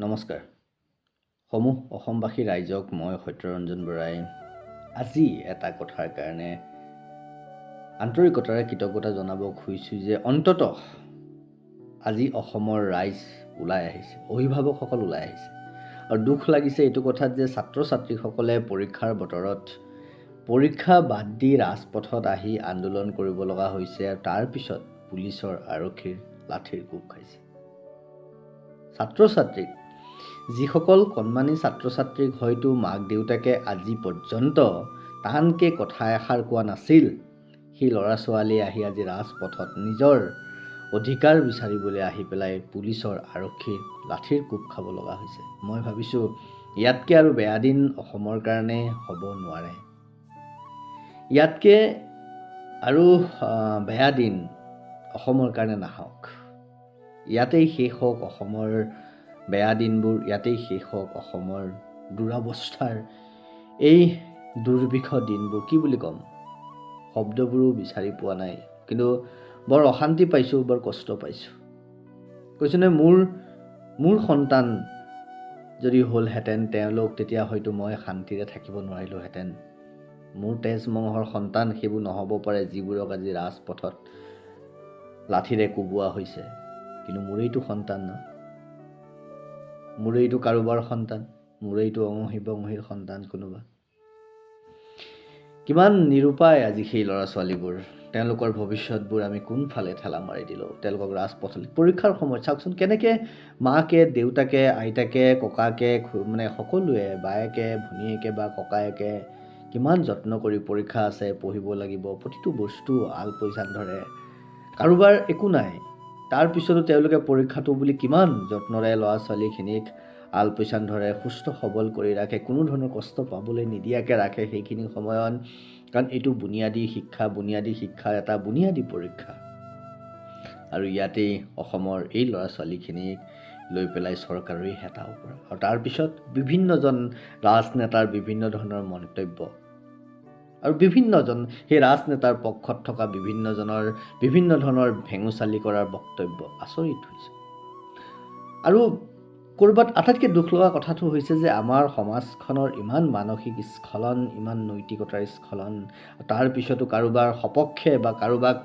নমস্কাৰ। সমূহ অসমবাসী ৰাইজক মই সত্যৰঞ্জন বৰাই আজি এটা কথাৰ কাৰণে আন্তৰিকতাৰে কৃতজ্ঞতা জনাব খুজিছোঁ যে অন্ততঃ আজি অসমৰ ৰাইজ ওলাই আহিছে, অভিভাৱকসকল ওলাই আহিছে। আৰু দুখ লাগিছে এইটো কথাত যে ছাত্ৰ ছাত্ৰীসকলে পৰীক্ষাৰ বতৰত পৰীক্ষা বাদ দি ৰাজপথত আহি আন্দোলন কৰিব লগা হৈছে আৰু তাৰ পিছত পুলিচৰ আৰক্ষীৰ লাঠিৰ কোব খাইছে। ছাত্ৰ ছাত্ৰীক যিসকল কণমানি ছাত্ৰ ছাত্ৰীক হয়তো মাক দেউতাকে আজি পৰ্যন্ত টানকৈ কথা এষাৰ কোৱা নাছিল, সেই ল'ৰা ছোৱালীয়ে আহি আজি ৰাজপথত নিজৰ অধিকাৰ বিচাৰিবলৈ আহি পেলাই পুলিচৰ আৰক্ষীৰ লাঠিৰ কোব খাব লগা হৈছে। মই ভাবিছোঁ ইয়াতকৈ আৰু বেয়া দিন অসমৰ কাৰণে হ'ব নোৱাৰে। ইয়াতকৈ আৰু বেয়া দিন অসমৰ কাৰণে নাহক। ইয়াতেই শেষ হওক অসমৰ বেয়া দিনবোৰ, ইয়াতেই শেষ হওক অসমৰ দুৰৱস্থাৰ এই দুৰ্বিষহ দিনবোৰ। কি বুলি ক'ম, শব্দবোৰো বিচাৰি পোৱা নাই, কিন্তু বৰ অশান্তি পাইছোঁ, বৰ কষ্ট পাইছোঁ। কৈছোঁ নে, মোৰ সন্তান যদি হ'লহেঁতেন তেওঁলোক, তেতিয়া হয়তো মই শান্তিৰে থাকিব নোৱাৰিলোহেঁতেন। মোৰ তেজ মঙহৰ সন্তান সেইবোৰ নহ'ব পাৰে যিবোৰক আজি ৰাজপথত লাঠিৰে কোবোৱা হৈছে, কিন্তু মোৰেইটো সন্তান ন, মোৰেইটো কাৰোবাৰ সন্তান, মোৰেইটো অঙহী বঙহীৰ সন্তান কোনোবা। কিমান নিৰুপায় আজি সেই ল'ৰা ছোৱালীবোৰ, তেওঁলোকৰ ভৱিষ্যতবোৰ আমি কোনফালে ঠেলা মাৰি দিলোঁ। তেওঁলোকক ৰাজপথলৈ পৰীক্ষাৰ সময়ত চাওকচোন কেনেকৈ মাকে দেউতাকে আইতাকে ককাকে সকলোৱে, বায়েকে ভনীয়েকে বা ককায়েকে কিমান যত্ন কৰি পৰীক্ষা আছে, পঢ়িব লাগিব, প্ৰতিটো বস্তু আল পৈচান ধৰে। কাৰোবাৰ একো নাই, তাৰপিছতো তেওঁলোকে পৰীক্ষাটো বুলি কিমান যত্নৰে ল'ৰা ছোৱালীখিনিক আলপৈচান ধৰে, সুস্থ সবল কৰি ৰাখে, কোনো ধৰণৰ কষ্ট পাবলৈ নিদিয়াকৈ ৰাখে সেইখিনি সময়ত। কাৰণ এইটো বুনিয়াদী শিক্ষাৰ এটা বুনিয়াদী পৰীক্ষা। আৰু ইয়াতেই অসমৰ এই ল'ৰা ছোৱালীখিনিক লৈ পেলাই চৰকাৰেই হেতা ওপৰা। আৰু তাৰপিছত বিভিন্নজন ৰাজনেতাৰ বিভিন্ন ধৰণৰ মন্তব্য, আৰু বিভিন্নজন সেই ৰাজনেতাৰ পক্ষত থকা বিভিন্নজনৰ বিভিন্ন ধৰণৰ ভেঙুচালি কৰাৰ বক্তব্য আচৰিত হৈছে। আৰু ক'ৰবাত আটাইতকৈ দুখ লগা কথাটো হৈছে যে আমাৰ সমাজখনৰ ইমান মানসিক স্খলন, ইমান নৈতিকতাৰ স্খলন, তাৰপিছতো কাৰোবাৰ সপক্ষে বা কাৰোবাক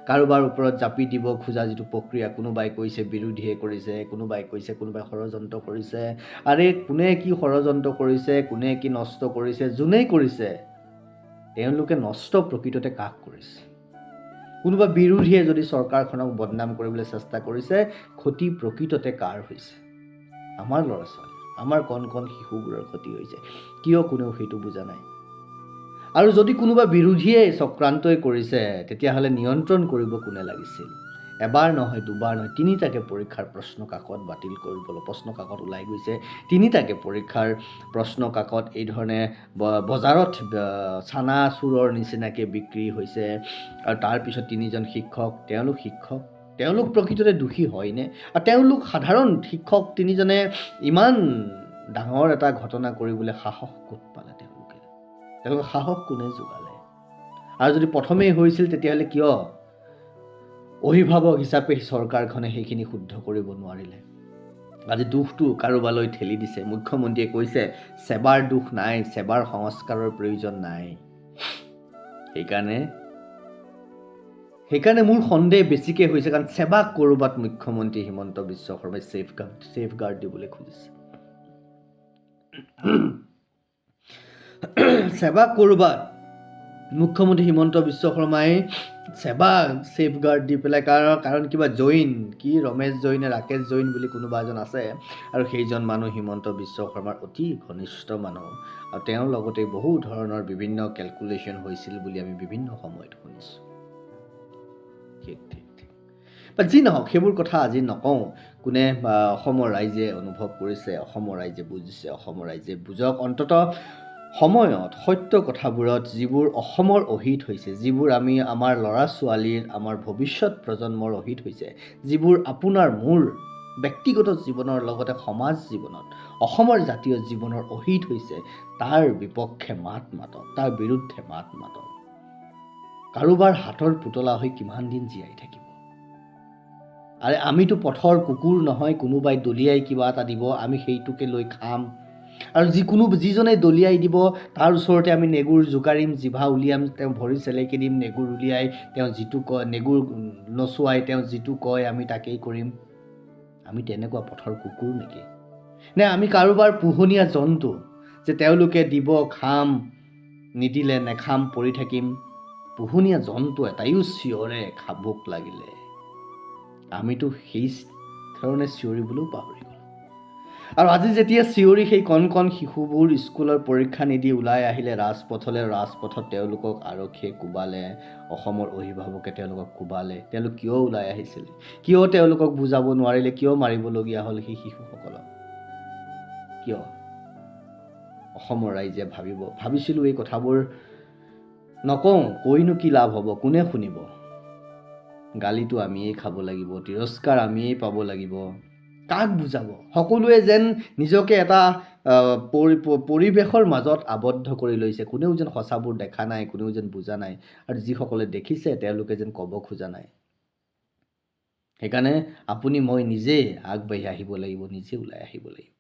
কাৰোবাৰ ওপৰত জাপি দিব খোজা যিটো প্ৰক্ৰিয়া, কোনোবাই কৈছে বিৰোধীয়ে কৰিছে, কোনোবাই কৈছে কোনোবাই ষড়যন্ত্ৰ কৰিছে। আৰে কোনে কি ষড়যন্ত্ৰ কৰিছে, কোনে কি নষ্ট কৰিছে, যোনেই কৰিছে তেওঁলোকে নষ্ট প্ৰকৃততে কাক কৰিছে? কোনোবা বিৰোধীয়ে যদি চৰকাৰখনক বদনাম কৰিবলৈ চেষ্টা কৰিছে, ক্ষতি প্ৰকৃততে কাৰ হৈছে? আমাৰ ল'ৰা ছোৱালী, আমাৰ কণ কণ শিশুবোৰৰ ক্ষতি হৈছে। কিয় কোনেও সেইটো বুজা নাই? আৰু যদি কোনোবা বিৰোধীয়ে চক্ৰান্তই কৰিছে, তেতিয়াহ'লে নিয়ন্ত্ৰণ কৰিব কোনে লাগিছিল? এবাৰ নহয়, দুবাৰ নহয়, তিনিটাকে পৰীক্ষাৰ প্ৰশ্ন কাকত বাতিল কৰিবলৈ, প্ৰশ্ন কাকত ওলাই গৈছে, তিনিটাকে পৰীক্ষাৰ প্ৰশ্ন কাকত এই ধৰণে বজাৰত চানাচুৰৰ নিচিনাকৈ বিক্ৰী হৈছে। আৰু তাৰপিছত তিনিজন শিক্ষক, তেওঁলোক প্ৰকৃততে দোষী হয়নে? আৰু তেওঁলোক সাধাৰণ শিক্ষক তিনিজনে ইমান ডাঙৰ এটা ঘটনা কৰিবলৈ সাহস ক'ত পালে? তেওঁলোকৰ সাহস কোনে যোগালে? আৰু যদি প্ৰথমেই হৈছিল তেতিয়াহ'লে কিয় অভিভাৱক হিচাপে চৰকাৰখনে সেইখিনি শুদ্ধ কৰিব নোৱাৰিলে? আজি দুখটো কাৰোবালৈ ঠেলি দিছে। মুখ্যমন্ত্ৰীয়ে কৈছে সেবাৰ দুখ নাই, সেবাৰ সংস্কাৰৰ প্ৰয়োজন নাই। সেইকাৰণে মোৰ সন্দেহ বেছিকৈ হৈছে, কাৰণ সেবাক ক'ৰবাত মুখ্যমন্ত্ৰী হিমন্ত বিশ্ব শৰ্মাই ছেফ গাৰ্ড দিবলৈ খুজিছে। সেবা ক'ৰবাত মুখ্যমন্ত্ৰী হিমন্ত বিশ্ব শৰ্মাই সেবা ছেফ গাৰ্ড দি পেলাই, কাৰণ কিবা জৈন, কি ৰমেশ জৈন ৰাকেশ জৈন বুলি কোনোবা এজন আছে, আৰু সেইজন মানুহ হিমন্ত বিশ্ব শৰ্মাৰ অতি ঘনিষ্ঠ মানুহ, আৰু তেওঁৰ লগতে বহু ধৰণৰ বিভিন্ন কেলকুলেশ্যন হৈছিল বুলি আমি বিভিন্ন সময়ত শুনিছোঁ। ঠিক বা যি নহওক, সেইবোৰ কথা আজি নকওঁ। কোনে অসমৰ ৰাইজে অনুভৱ কৰিছে, অসমৰ ৰাইজে বুজিছে, অসমৰ ৰাইজে বুজক। অন্ততঃ সময়ত সত্য কথাবোৰত যিবোৰ অসমৰ অহিত হৈছে, যিবোৰ আমাৰ ল'ৰা ছোৱালীৰ, আমাৰ ভৱিষ্যত প্ৰজন্মৰ অহিত হৈছে, যিবোৰ আপোনাৰ মোৰ ব্যক্তিগত জীৱনৰ লগতে সমাজ জীৱনত, অসমৰ জাতীয় জীৱনৰ অহিত হৈছে, তাৰ বিপক্ষে মাত মাতক, তাৰ বিৰুদ্ধে মাত মাতক। কাৰোবাৰ হাতৰ পুতলা হৈ কিমান দিন জীয়াই থাকিব? আৰে আমিতো পথৰ কুকুৰ নহয়, কোনোবাই দলিয়াই কিবা এটা দিব আমি সেইটোকে লৈ খাম। আৰু যিজনে দলিয়াই দিব তাৰ ওচৰতে আমি নেগুৰ জোকাৰিম, জিভা উলিয়াম, তেওঁ ভৰি চেলেকি দিম, নেগুৰ উলিয়াই তেওঁ যিটো কয়, নেগুৰ নচুৱাই তেওঁ যিটো কয় আমি তাকেই কৰিম। আমি তেনেকুৱা পথৰ কুকুৰ নেকি? নে আমি কাৰোবাৰ পোহনীয়া জন্তু, যে তেওঁলোকে দিব খাম, নিদিলে নেখাম, পৰি থাকিম। পোহনীয়া জন্তু এটাইও চিঞৰে ভোক লাগিলে, আমিতো সেই ধৰণে চিঞৰিবলৈও পাহৰি গ'লোঁ। আৰু আজি যেতিয়া চিঞৰি সেই কণ কণ শিশুবোৰ স্কুলৰ পৰীক্ষা নিদি ওলাই আহিলে ৰাজপথত তেওঁলোকক আৰক্ষীয়ে কোবালে, অসমৰ অভিভাৱকে তেওঁলোকক কোবালে। তেওঁলোক কিয় ওলাই আহিছিলে? কিয় তেওঁলোকক বুজাব নোৱাৰিলে? কিয় মাৰিবলগীয়া হ'ল সেই শিশুসকলক? কিয়? অসমৰ ৰাইজে ভাবিছিলোঁ এই কথাবোৰ নকওঁ, কৈনো কি লাভ হ'ব, কোনে শুনিব? গালিটো আমিয়েই খাব লাগিব, তিৰস্কাৰ আমিয়েই পাব লাগিব। কাক বুজাব? সকলোৱে যেন নিজকে এটা পৰিৱেশৰ মাজত আবদ্ধ কৰি লৈছে। কোনেও যেন সঁচাবোৰ দেখা নাই, কোনেও যেন বুজা নাই। আৰু যিসকলে দেখিছে তেওঁলোকে যেন ক'ব খোজা নাই। সেইকাৰণে আপুনি মই নিজেই আগবাঢ়ি আহিব লাগিব, নিজে ওলাই আহিব লাগিব।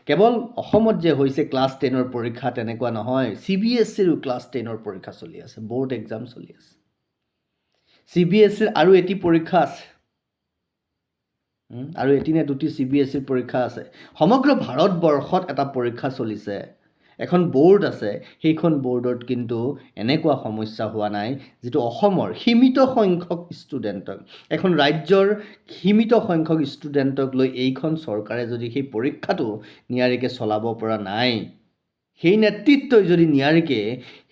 কেৱল অসমত যে হৈছে ক্লাছ 10ৰ পৰীক্ষা তেনেকুৱা নহয়, CBSEৰো ক্লাছ 10ৰ পৰীক্ষা চলি আছে, বৰ্ড এক্সাম চলি আছে। CBSEৰ আৰু এটি পৰীক্ষা আছে, আৰু এটি নে দুটি CBSEৰ পৰীক্ষা আছে। সমগ্ৰ ভাৰতবৰ্ষত এটা পৰীক্ষা চলিছে, এখন বৰ্ড আছে। সেইখন বৰ্ডত কিন্তু এনেকুৱা সমস্যা হোৱা নাই যিটো অসমৰ সীমিত সংখ্যক ষ্টুডেণ্টক, এখন ৰাজ্যৰ সীমিত সংখ্যক ষ্টুডেণ্টক লৈ এইখন চৰকাৰে যদি সেই পৰীক্ষাটো নিয়াৰিকৈ চলাব পৰা নাই, সেই নেতৃত্বই যদি নিয়াৰিকৈ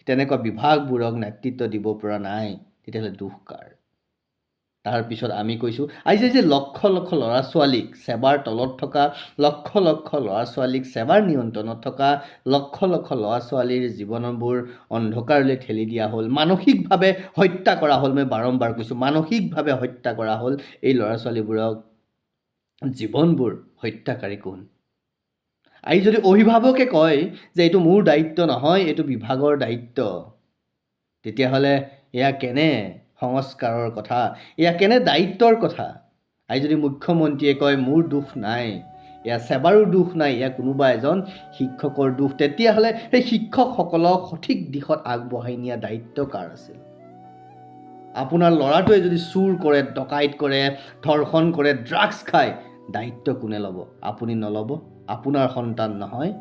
তেনেকুৱা বিভাগবোৰক নেতৃত্ব দিব পৰা নাই, তেতিয়াহ'লে দুখ কাৰ? তাৰপিছত আমি কৈছোঁ, আজি যে লক্ষ লক্ষ ল'ৰা ছোৱালীক সেবাৰ তলত থকা, লক্ষ লক্ষ ল'ৰা ছোৱালীক সেবাৰ নিয়ন্ত্ৰণত থকা, লক্ষ লক্ষ ল'ৰা ছোৱালীৰ জীৱনবোৰ অন্ধকাৰলৈ ঠেলি দিয়া হ'ল, মানসিকভাৱে হত্যা কৰা হ'ল। মই বাৰম্বাৰ কৈছোঁ, মানসিকভাৱে হত্যা কৰা হ'ল। এই ল'ৰা ছোৱালীবোৰক জীৱনবোৰ হত্যাকাৰী কোন? আজি যদি অভিভাৱকে কয় যে এইটো মোৰ দায়িত্ব নহয়, এইটো বিভাগৰ দায়িত্ব, তেতিয়াহ'লে এয়া কেনে সংস্কাৰৰ কথা, এয়া কেনে দায়িত্বৰ কথা? আজি যদি মুখ্যমন্ত্ৰীয়ে কয় মোৰ দোষ নাই, এয়া সেবাৰো দোষ নাই, এয়া কোনোবা এজন শিক্ষকৰ দোষ, তেতিয়াহ'লে সেই শিক্ষকসকলক সঠিক দিশত আগবঢ়াই নিয়া দায়িত্ব কাৰ আছিল? আপোনাৰ ল'ৰাটোৱে যদি চুৰ কৰে, ডকাইত কৰে, ধৰ্ষণ কৰে, ড্ৰাগছ খায়, দায়িত্ব কোনে ল'ব? আপুনি নল'ব? আপোনাৰ সন্তান নহয়?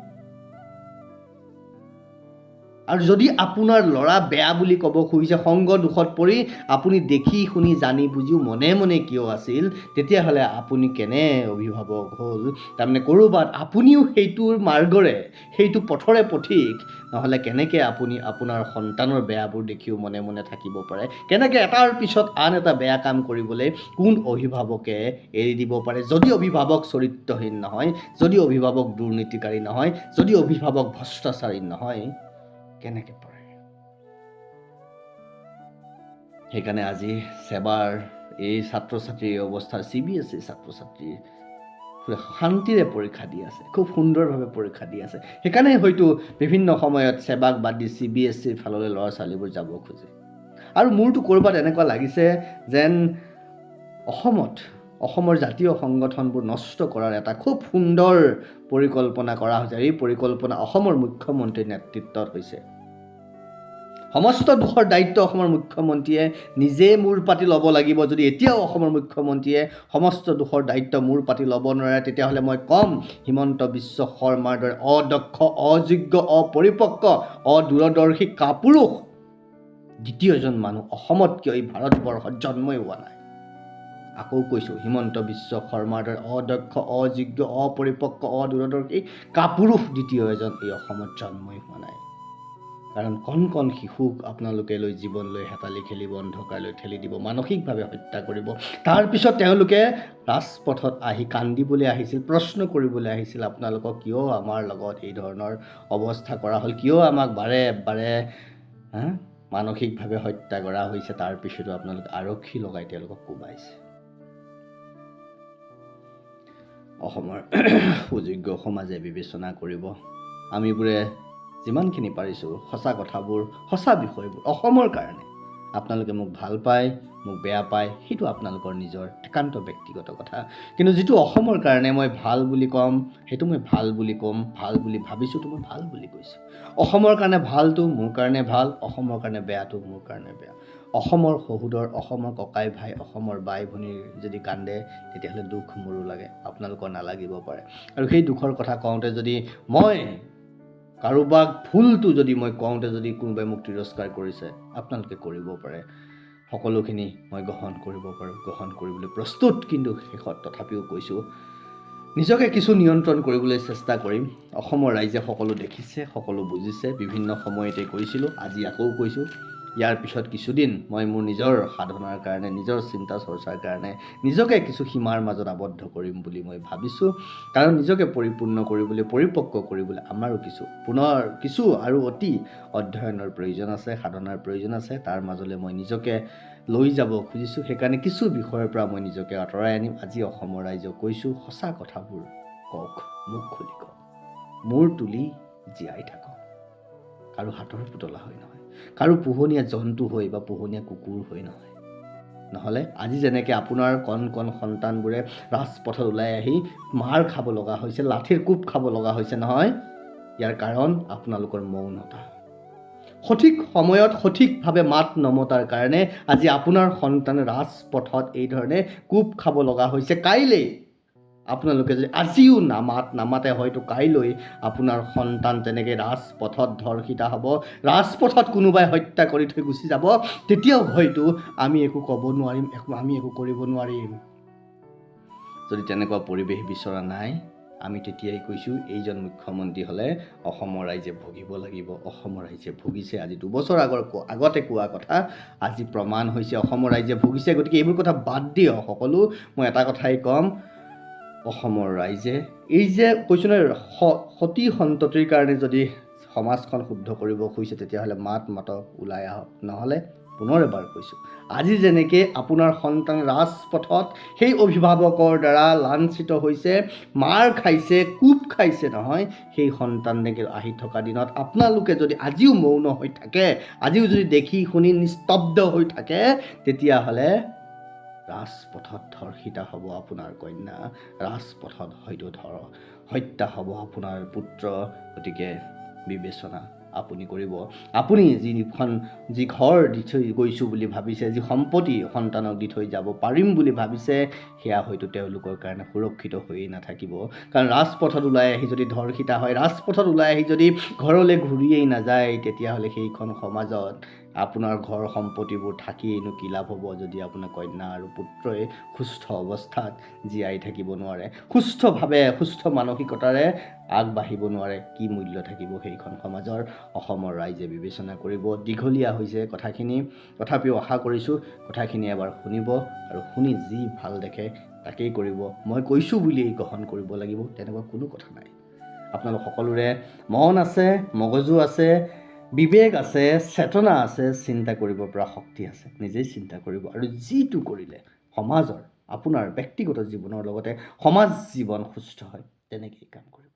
আৰু যদি আপোনাৰ ল'ৰা বেয়া বুলি ক'ব খুজিছে, সংগ দোষত পৰি আপুনি দেখি শুনি জানি বুজিও মনে মনে কিয় আছিল, তেতিয়াহ'লে আপুনি কেনে অভিভাৱক হ'ল? তাৰমানে ক'ৰবাত আপুনিও সেইটোৰ মাৰ্গৰে, সেইটো পথৰে পথিক, নহ'লে কেনেকৈ আপুনি আপোনাৰ সন্তানৰ বেয়াবোৰ দেখিও মনে মনে থাকিব পাৰে? কেনেকৈ এটাৰ পিছত আন এটা বেয়া কাম কৰিবলৈ কোন অভিভাৱকে এৰি দিব পাৰে? যদি অভিভাৱক চৰিত্ৰহীন নহয়, যদি অভিভাৱক দুৰ্নীতিকাৰী নহয়, যদি অভিভাৱক ভ্ৰষ্টাচাৰী নহয়, কেনেকৈ পাৰে? সেইকাৰণে আজি সেবাৰ এই ছাত্ৰ ছাত্ৰীৰ অৱস্থা, CBSE ছাত্ৰ ছাত্ৰী শান্তিৰে পৰীক্ষা দি আছে, খুব সুন্দৰভাৱে পৰীক্ষা দি আছে। সেইকাৰণে হয়তো বিভিন্ন সময়ত সেবাক বাদ দি CBSEৰ ফাললৈ ল'ৰা ছোৱালীবোৰ যাব খোজে। আৰু মোৰতো ক'ৰবাত এনেকুৱা লাগিছে যেন অসমৰ জাতীয় সংগঠনবোৰ নষ্ট কৰাৰ এটা খুব সুন্দৰ পৰিকল্পনা কৰা হৈছে। এই পৰিকল্পনা অসমৰ মুখ্যমন্ত্ৰীৰ নেতৃত্বত হৈছে। সমস্ত দুখৰ দায়িত্ব অসমৰ মুখ্যমন্ত্ৰীয়ে নিজে মূৰ পাতি ল'ব লাগিব। যদি এতিয়াও অসমৰ মুখ্যমন্ত্ৰীয়ে সমস্ত দুখৰ দায়িত্ব মূৰ পাতি ল'ব নোৱাৰে, তেতিয়াহ'লে মই ক'ম হিমন্ত বিশ্ব শৰ্মাৰ দৰে অদক্ষ, অযোগ্য, অপৰিপক্ক, অদূৰদৰ্শী কাপুৰুষ দ্বিতীয় এজন মানুহ অসমত কিয় এই ভাৰতবৰ্ষত জন্মই হোৱা নাই। আকৌ কৈছোঁ, হিমন্ত বিশ্ব শৰ্মাৰ দৰে অদক্ষ, অযোগ্য, অপৰিপক্ক, অদূৰদৰ্শী কাপুৰুষ দ্বিতীয় এজন এই অসমত জন্মই হোৱা নাই। কাৰণ কণ কণ শিশুক আপোনালোকে লৈ জীৱন লৈ হেতালি খেলিব, অন্ধকাৰলৈ ঠেলি দিব, মানসিকভাৱে হত্যা কৰিব। তাৰপিছত তেওঁলোকে ৰাজপথত আহি কান্দিবলৈ আহিছিল, প্ৰশ্ন কৰিবলৈ আহিছিল, আপোনালোকক কিয় আমাৰ লগত এই ধৰণৰ অৱস্থা কৰা হ'ল, কিয় আমাক বাৰে বাৰে মানসিকভাৱে হত্যা কৰা হৈছে। তাৰপিছতো আপোনালোকে আৰক্ষী লগাই তেওঁলোকক কোবাইছে। অসমৰ সুযোগ্য সমাজে বিবেচনা কৰিব। আমিবোৰে যিমানখিনি পাৰিছোঁ সঁচা কথাবোৰ, সঁচা বিষয়বোৰ অসমৰ কাৰণে আপোনালোকে মোক ভাল পায়, মোক বেয়া পায়, সেইটো আপোনালোকৰ নিজৰ একান্ত ব্যক্তিগত কথা। কিন্তু যিটো অসমৰ কাৰণে মই ভাল বুলি ক'ম, সেইটো মই ভাল বুলি ক'ম, ভাল বুলি ভাবিছোঁতো মই ভাল বুলি কৈছোঁ। অসমৰ কাৰণে ভালটো মোৰ কাৰণে ভাল, অসমৰ কাৰণে বেয়াটো মোৰ কাৰণে বেয়া। অসমৰ শহুৰৰ, অসমৰ ককাই ভাই, অসমৰ বাই ভনীৰ যদি কান্দে, তেতিয়াহ'লে দুখ মোৰো লাগে, আপোনালোকৰ নালাগিব পাৰে। আৰু সেই দুখৰ কথা কওঁতে যদি মই কাৰোবাক ভুলটো যদি মই কওঁতে যদি কোনোবাই মোক তিৰস্কাৰ কৰিছে, আপোনালোকে কৰিব পাৰে। সকলোখিনি মই গ্ৰহণ কৰিব পাৰোঁ, গ্ৰহণ কৰিবলৈ প্ৰস্তুত। কিন্তু শেষত তথাপিও কৈছোঁ, নিজকে কিছু নিয়ন্ত্ৰণ কৰিবলৈ চেষ্টা কৰিম। অসমৰ ৰাইজে সকলো দেখিছে, সকলো বুজিছে, বিভিন্ন সময়তে কৈছিলোঁ, আজি আকৌ কৈছোঁ। ইয়াৰ পিছত কিছুদিন মই মোৰ নিজৰ সাধনাৰ কাৰণে, নিজৰ চিন্তা চৰ্চাৰ কাৰণে নিজকে কিছু সীমাৰ মাজত আবদ্ধ কৰিম বুলি মই ভাবিছোঁ। কাৰণ নিজকে পৰিপূৰ্ণ কৰিবলৈ, পৰিপক্ক কৰিবলৈ আমাৰো কিছু আৰু অতি অধ্যয়নৰ প্ৰয়োজন আছে, সাধনাৰ প্ৰয়োজন আছে। তাৰ মাজলৈ মই নিজকে লৈ যাব খুজিছোঁ। সেইকাৰণে কিছু বিষয়ৰ পৰা মই নিজকে আঁতৰাই আনিম। আজি অসমৰ ৰাইজক কৈছোঁ, সঁচা কথাবোৰ কওক, মুখ খুলি কওক, মূৰ তুলি জীয়াই থাকক। কাৰো হাতৰ পুতলা হৈ নহয়, কাৰো পোহনীয়া জন্তু হৈ বা পোহনীয়া কুকুৰ হৈ নহয়। নহ'লে আজি যেনেকৈ আপোনাৰ কণ কণ সন্তানবোৰে ৰাজপথত ওলাই আহি মাৰ খাব লগা হৈছে, লাঠিৰ কোব খাব লগা হৈছে নহয়, ইয়াৰ কাৰণ আপোনালোকৰ মৌনতা। সঠিক সময়ত সঠিকভাৱে মাত নমতাৰ কাৰণে আজি আপোনাৰ সন্তানে ৰাজপথত এই ধৰণে কোব খাব লগা হৈছে। কাইলৈ আপোনালোকে যদি আজিও নামাতে, হয়তো কাইলৈ আপোনাৰ সন্তান তেনেকৈ ৰাজপথত ধৰ্ষিত হ'ব, ৰাজপথত কোনোবাই হত্যা কৰি থৈ গুচি যাব। তেতিয়াও হয়তো আমি একো ক'ব নোৱাৰিম, আমি একো কৰিব নোৱাৰিম। যদি তেনেকুৱা পৰিৱেশ বিচৰা নাই, আমি তেতিয়াই কৈছোঁ, এইজন মুখ্যমন্ত্ৰী হ'লে অসমৰ ৰাইজে ভুগিব লাগিব। অসমৰ ৰাইজে ভুগিছে। আজি 2 বছৰ আগতে কোৱা কথা আজি প্ৰমাণ হৈছে, অসমৰ ৰাইজে ভুগিছে। গতিকে এইবোৰ কথা বাদ দিয়ক সকলো। মই এটা কথাই ক'ম, অসমৰ ৰাইজে এই যে কৈছোঁ নহয়, সতী সন্ততিৰ কাৰণে যদি সমাজখন শুদ্ধ কৰিব খুজিছে, তেতিয়াহ'লে মাতক, ওলাই আহক। নহ'লে পুনৰ এবাৰ কৈছোঁ, আজি যেনেকৈ আপোনাৰ সন্তান ৰাজপথত সেই অভিভাৱকৰ দ্বাৰা লাঞ্ছিত হৈছে, মাৰ খাইছে, কোব খাইছে নহয়, সেই সন্তানকে আহি থকা দিনত আপোনালোকে যদি আজিও মৌন হৈ থাকে, আজিও যদি দেখি শুনি নিস্তব্ধ হৈ থাকে, তেতিয়াহ'লে ৰাজপথত ধৰ্ষিত হ'ব আপোনাৰ কন্যা, ৰাজপথত হয়তো হত্যা হ'ব আপোনাৰ পুত্ৰ। গতিকে বিবেচনা আপুনি কৰিব। আপুনি যি ঘৰ দি থৈ গৈছোঁ বুলি ভাবিছে, যি সম্পত্তি সন্তানক দি থৈ যাব পাৰিম বুলি ভাবিছে, সেয়া হয়তো তেওঁলোকৰ কাৰণে সুৰক্ষিত হৈয়ে নাথাকিব। কাৰণ ৰাজপথত ওলাই আহি যদি ধৰ্ষিত হয়, ৰাজপথত ওলাই আহি যদি ঘৰলৈ ঘূৰিয়েই নাযায়, তেতিয়াহ'লে সেইখন সমাজত আপোনাৰ ঘৰ সম্পত্তিবোৰ থাকিয়েইনো কি লাভ হ'ব, যদি আপোনাৰ কন্যা আৰু পুত্ৰই সুস্থ অৱস্থাত জীয়াই থাকিব নোৱাৰে, সুস্থভাৱে, সুস্থ মানসিকতাৰে আগবাঢ়িব নোৱাৰে, কি মূল্য থাকিব সেইখন সমাজৰ। অসমৰ ৰাইজে বিবেচনা কৰিব। দীঘলীয়া হৈছে কথাখিনি, তথাপিও আশা কৰিছোঁ কথাখিনি এবাৰ শুনিব আৰু শুনি যি ভাল দেখে তাকেই কৰিব। মই কৈছোঁ বুলিয়েই গ্ৰহণ কৰিব লাগিব তেনেকুৱা কোনো কথা নাই। আপোনালোক সকলোৰে মন আছে, মগজু আছে, বিবেক আছে, চেতনা আছে, চিন্তা কৰিব পৰা শক্তি আছে। নিজেই চিন্তা কৰিব আৰু যিটো কৰিলে সমাজৰ, আপোনাৰ ব্যক্তিগত জীৱনৰ লগতে সমাজ জীৱন সুস্থ হয়, তেনেকেই কাম কৰিব।